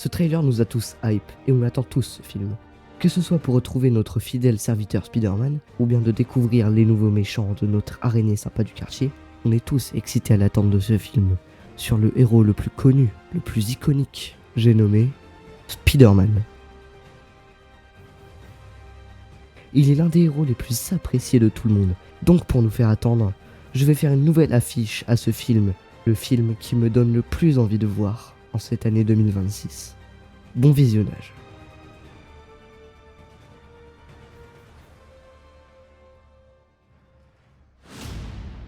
Ce trailer nous a tous hype et on attend tous ce film. Que ce soit pour retrouver notre fidèle serviteur Spider-Man ou bien de découvrir les nouveaux méchants de notre araignée sympa du quartier, on est tous excités à l'attente de ce film sur le héros le plus connu, le plus iconique, j'ai nommé Spider-Man. Il est l'un des héros les plus appréciés de tout le monde, donc pour nous faire attendre, je vais faire une nouvelle affiche à ce film, le film qui me donne le plus envie de voir en cette année 2026. Bon visionnage.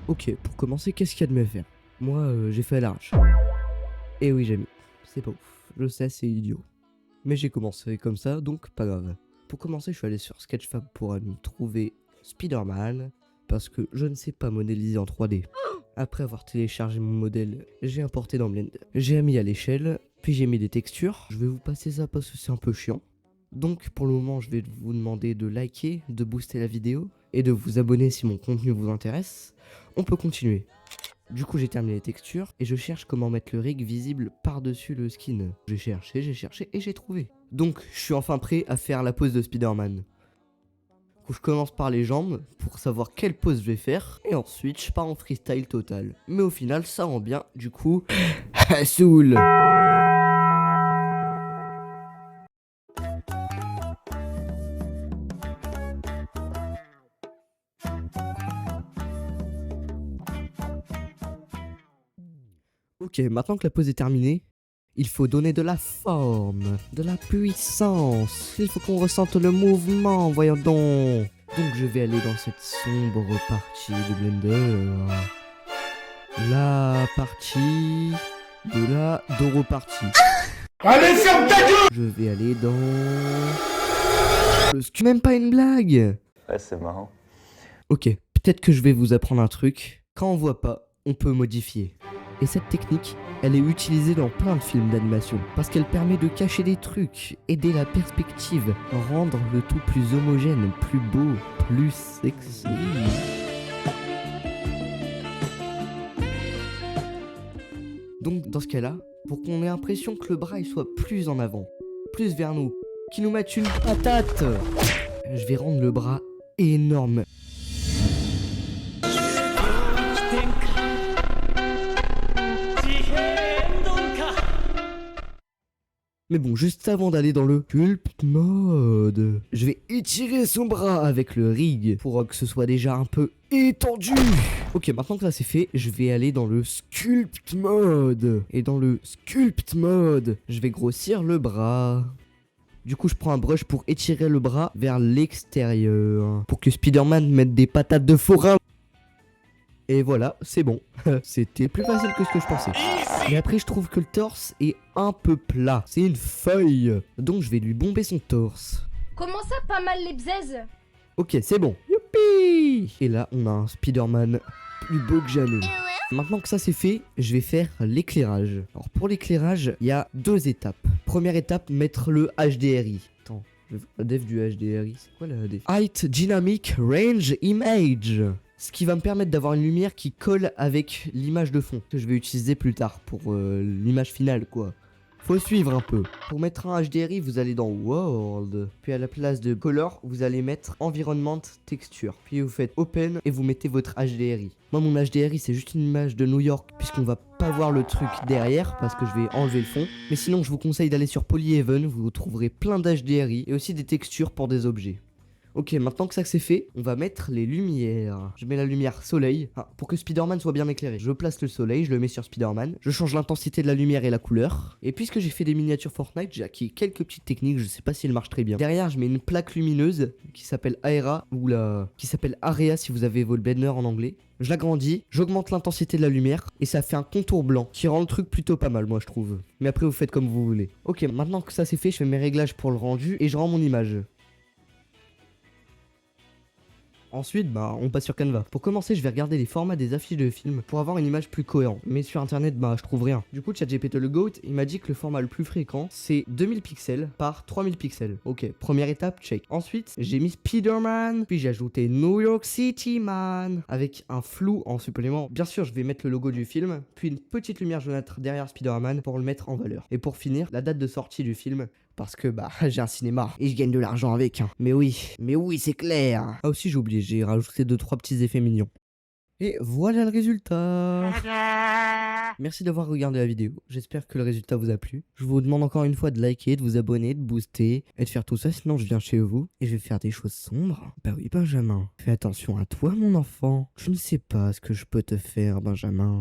Ok, pour commencer, qu'est-ce qu'il y a de mieux à faire? Moi, j'ai fait à l'arrache. Et oui, j'ai mis. C'est pas ouf. Je sais, c'est idiot. Mais j'ai commencé comme ça, donc pas grave. Pour commencer, je suis allé sur Sketchfab pour nous trouver Spider-Man, parce que je ne sais pas modéliser en 3D. Après avoir téléchargé mon modèle, j'ai importé dans Blender. J'ai mis à l'échelle, puis j'ai mis des textures. Je vais vous passer ça parce que c'est un peu chiant. Donc pour le moment, je vais vous demander de liker, de booster la vidéo, et de vous abonner si mon contenu vous intéresse. On peut continuer. Du coup, j'ai terminé les textures, et je cherche comment mettre le rig visible par-dessus le skin. J'ai cherché, et j'ai trouvé. Donc, je suis enfin prêt à faire la pose de Spider-Man. Je commence par les jambes pour savoir quelle pose je vais faire et ensuite je pars en freestyle total. Mais au final ça rend bien, du coup, saoul. Ok, maintenant que la pose est terminée, il faut donner de la forme, de la puissance. Il faut qu'on ressente le mouvement, voyons donc. Donc je vais aller dans cette sombre partie de Blender. La partie de la Doro partie. Allez, ferme ta gueule! Je vais aller dans... Même pas une blague. Ouais, c'est marrant. Ok, peut-être que je vais vous apprendre un truc. Quand on voit pas, on peut modifier. Et cette technique, elle est utilisée dans plein de films d'animation, parce qu'elle permet de cacher des trucs, aider la perspective, rendre le tout plus homogène, plus beau, plus sexy. Donc dans ce cas-là, pour qu'on ait l'impression que le bras il soit plus en avant, plus vers nous, qu'il nous mette une patate, je vais rendre le bras énorme. Mais bon, juste avant d'aller dans le sculpt mode, je vais étirer son bras avec le rig pour que ce soit déjà un peu étendu. Ok, maintenant que ça c'est fait, je vais aller dans le sculpt mode. Et dans le sculpt mode, je vais grossir le bras. Du coup, je prends un brush pour étirer le bras vers l'extérieur. Pour que Spider-Man mette des patates de forain. Et voilà, c'est bon. C'était plus facile que ce que je pensais. Mais après, je trouve que le torse est un peu plat. C'est une feuille. Donc, je vais lui bomber son torse. Comment ça, pas mal les bzaises? Ok, c'est bon. Youpi! Et là, on a un Spider-Man plus beau que jamais. Maintenant que ça c'est fait, je vais faire l'éclairage. Alors, pour l'éclairage, il y a deux étapes. Première étape, mettre le HDRI. Attends, je veux la def du HDRI. C'est quoi la def? Height Dynamic Range Image. Ce qui va me permettre d'avoir une lumière qui colle avec l'image de fond que je vais utiliser plus tard pour l'image finale quoi. Faut suivre un peu. Pour mettre un HDRI, vous allez dans World. Puis à la place de Color, vous allez mettre Environment Texture. Puis vous faites Open et vous mettez votre HDRI. Moi mon HDRI c'est juste une image de New York puisqu'on va pas voir le truc derrière parce que je vais enlever le fond. Mais sinon je vous conseille d'aller sur Polyhaven, vous trouverez plein d'HDRI et aussi des textures pour des objets. Ok, maintenant que ça c'est fait, on va mettre les lumières. Je mets la lumière soleil, pour que Spider-Man soit bien éclairé. Je place le soleil, je le mets sur Spider-Man. Je change l'intensité de la lumière et la couleur. Et puisque j'ai fait des miniatures Fortnite, j'ai acquis quelques petites techniques, je sais pas si elles marchent très bien. Derrière, je mets une plaque lumineuse qui s'appelle Aera, qui s'appelle Area si vous avez votre Blender en anglais. Je l'agrandis, j'augmente l'intensité de la lumière et ça fait un contour blanc qui rend le truc plutôt pas mal moi je trouve. Mais après vous faites comme vous voulez. Ok, maintenant que ça c'est fait, je fais mes réglages pour le rendu et je rends mon image. Ensuite, bah, on passe sur Canva. Pour commencer, je vais regarder les formats des affiches de films pour avoir une image plus cohérente. Mais sur internet, bah, je trouve rien. Du coup, ChatGPT le GOAT, il m'a dit que le format le plus fréquent, c'est 2000 pixels par 3000 pixels. Ok, première étape, check. Ensuite, j'ai mis Spider-Man, puis j'ai ajouté New York City Man, avec un flou en supplément. Bien sûr, je vais mettre le logo du film, puis une petite lumière jaunâtre derrière Spider-Man pour le mettre en valeur. Et pour finir, la date de sortie du film, parce que bah j'ai un cinéma et je gagne de l'argent avec. Hein. Mais oui c'est clair. Ah aussi j'ai oublié, j'ai rajouté 2-3 petits effets mignons. Et voilà le résultat. Merci d'avoir regardé la vidéo, j'espère que le résultat vous a plu. Je vous demande encore une fois de liker, de vous abonner, de booster et de faire tout ça, sinon je viens chez vous et je vais faire des choses sombres. Bah oui Benjamin, fais attention à toi mon enfant. Je ne sais pas ce que je peux te faire Benjamin.